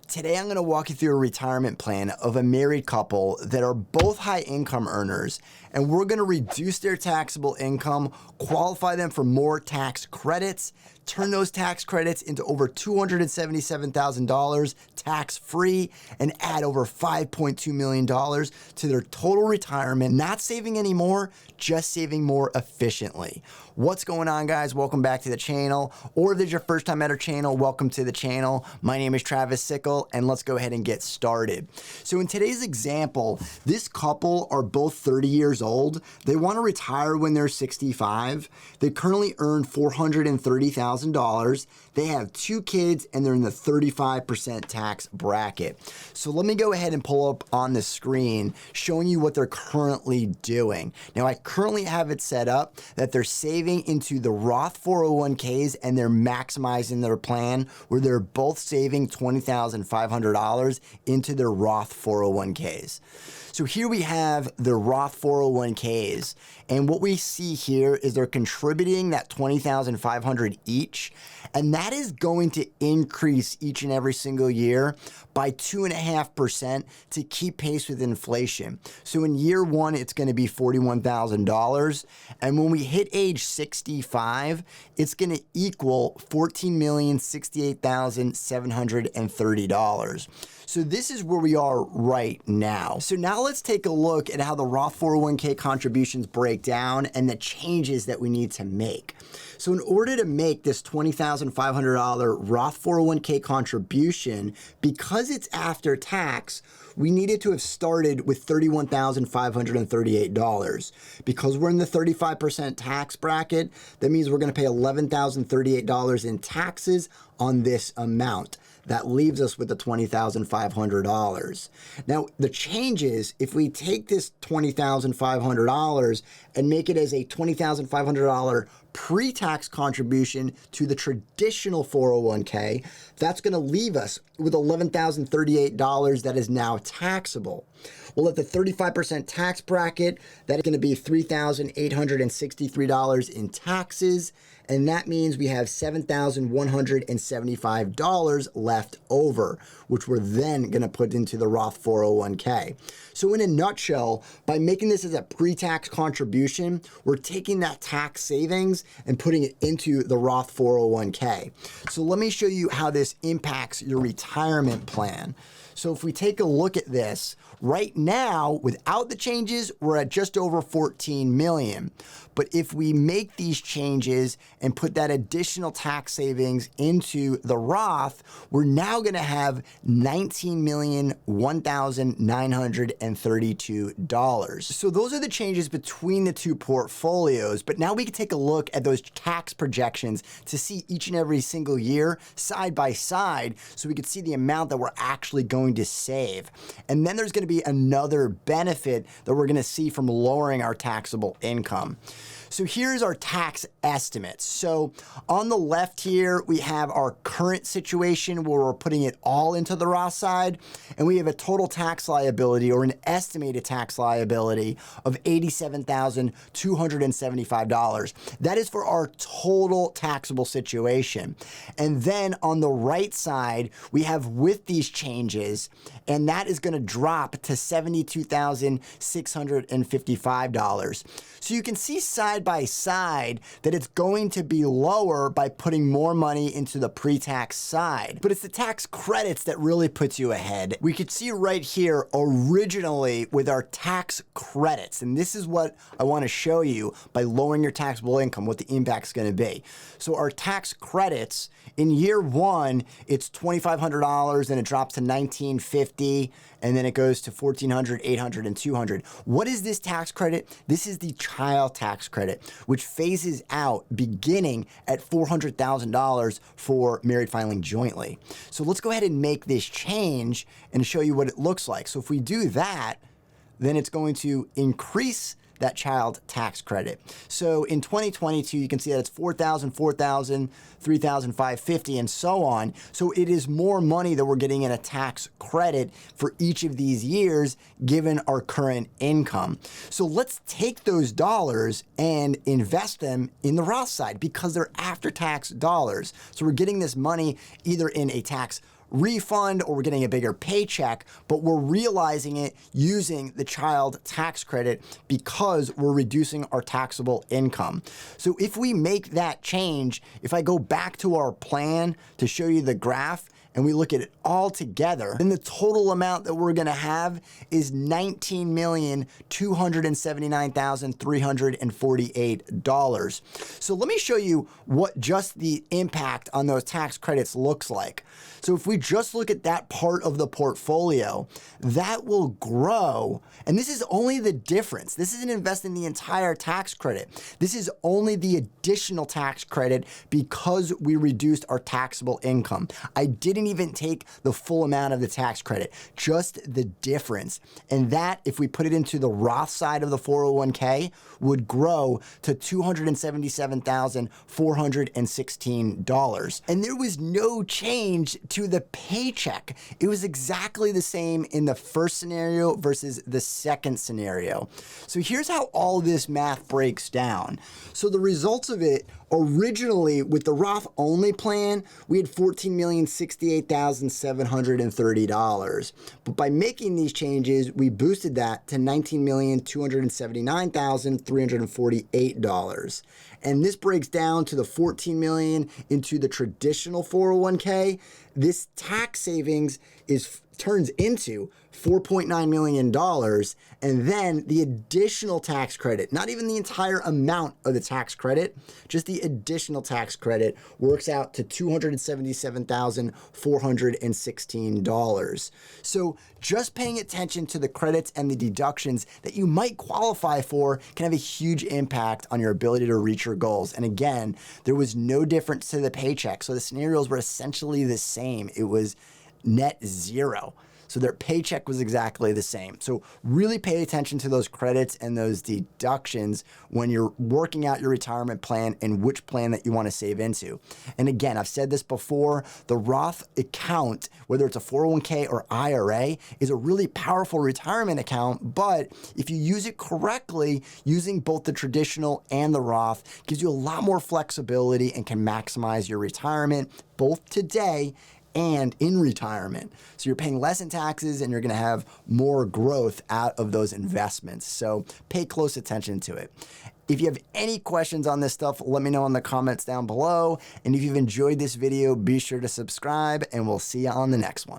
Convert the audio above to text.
Today I'm going to walk you through a retirement plan of a married couple that are both high income earners, and we're going to reduce their taxable income, qualify them for more tax credits, turn those tax credits into over $277,000 tax-free, and add over $5.2 million to their total retirement, not saving any more, just saving more efficiently. What's going on, guys? Welcome back to the channel. Or if this is your first time at our channel, welcome to the channel. My name is Travis Sickle, and let's go ahead and get started. So in today's example, this couple are both 30 years old. They want to retire when they're 65. They currently earn $430,000. They have 2 kids, and they're in the 35% tax bracket. So let me go ahead and pull up on the screen showing you what they're currently doing. Now, I currently have it set up that they're saving into the Roth 401ks, and they're maximizing their plan where they're both saving $20,500 into their Roth 401ks. So here we have the Roth 401ks, and what we see here is they're contributing that $20,500 each, and that is going to increase each and every single year by 2.5% to keep pace with inflation. So in year one, it's going to be $41,000, and when we hit age 65, it's going to equal $14,068,730. So this is where we are right now. So now let's take a look at how the Roth 401k contributions break down and the changes that we need to make. So in order to make this $20,500 Roth 401k contribution, because it's after tax, we needed to have started with $31,538. Because we're in the 35% tax bracket, that means we're going to pay $11,038 in taxes on this amount. That leaves us with the $20,500. Now, the changes, if we take this $20,500 and make it as a $20,500 pre-tax contribution to the traditional 401k, that's going to leave us with $11,038 that is now taxable. Well, at the 35% tax bracket, that is going to be $3,863 in taxes, and that means we have $7,175 left over, which we're then going to put into the Roth 401k. So in a nutshell, by making this as a pre-tax contribution, we're taking that tax savings and putting it into the Roth 401k. So let me show you how this impacts your retirement plan. So if we take a look at this, right now, without the changes, we're at just over 14 million. But if we make these changes and put that additional tax savings into the Roth, we're now going to have $19,001,932. So those are the changes between the two portfolios. But now we can take a look at those tax projections to see each and every single year side by side, so we can see the amount that we're actually going to save. And then there's going to be another benefit that we're going to see from lowering our taxable income. So here's our tax estimates. So on the left here, we have our current situation where we're putting it all into the Roth side, and we have a total tax liability, or an estimated tax liability, of $87,275. That is for our total taxable situation. And then on the right side, we have with these changes, and that is going to drop to $72,655. So you can see side by side that it's going to be lower by putting more money into the pre-tax side. But it's the tax credits that really puts you ahead. We could see right here originally with our tax credits, and this is what I want to show you by lowering your taxable income, what the impact's going to be. So our tax credits, in year one, it's $2,500, and it drops to $1,950, and then it goes to $1,400, $800, and $200. What is this tax credit? This is the child tax credit, which phases out beginning at $400,000 for married filing jointly. So let's go ahead and make this change and show you what it looks like. So if we do that, then it's going to increase that child tax credit. So in 2022, you can see that it's $4,000, $4,000, $3,550, and so on. So it is more money that we're getting in a tax credit for each of these years, given our current income. So let's take those dollars and invest them in the Roth side because they're after-tax dollars. So we're getting this money either in a tax refund or we're getting a bigger paycheck, but we're realizing it using the child tax credit because we're reducing our taxable income. So if we make that change, if I go back to our plan to show you the graph, and we look at it all together, then the total amount that we're gonna have is $19,279,348. So let me show you what just the impact on those tax credits looks like. So if we just look at that part of the portfolio, that will grow, and this is only the difference. This isn't investing the entire tax credit. This is only the additional tax credit because we reduced our taxable income. I didn't even take the full amount of the tax credit, just the difference. And that, if we put it into the Roth side of the 401k, would grow to $277,416. And there was no change to the paycheck. It was exactly the same in the first scenario versus the second scenario. So here's how all this math breaks down. So the results of it, originally with the Roth only plan, we had $14,068,730. But by making these changes, we boosted that to $19,279,348. And this breaks down to the $14 million into the traditional 401k. This tax savings turns into $4.9 million, and then the additional tax credit, not even the entire amount of the tax credit, just the additional tax credit works out to $277,416. So just paying attention to the credits and the deductions that you might qualify for can have a huge impact on your ability to reach your goals. And again, there was no difference to the paycheck. So the scenarios were essentially the same. It was net zero. So their paycheck was exactly the same. So really pay attention to those credits and those deductions when you're working out your retirement plan and which plan that you want to save into. And again, I've said this before, the Roth account, whether it's a 401k or IRA, is a really powerful retirement account, but if you use it correctly, using both the traditional and the Roth gives you a lot more flexibility and can maximize your retirement both today and in retirement. So you're paying less in taxes and you're gonna have more growth out of those investments. So pay close attention to it. If you have any questions on this stuff, let me know in the comments down below. And if you've enjoyed this video, be sure to subscribe and we'll see you on the next one.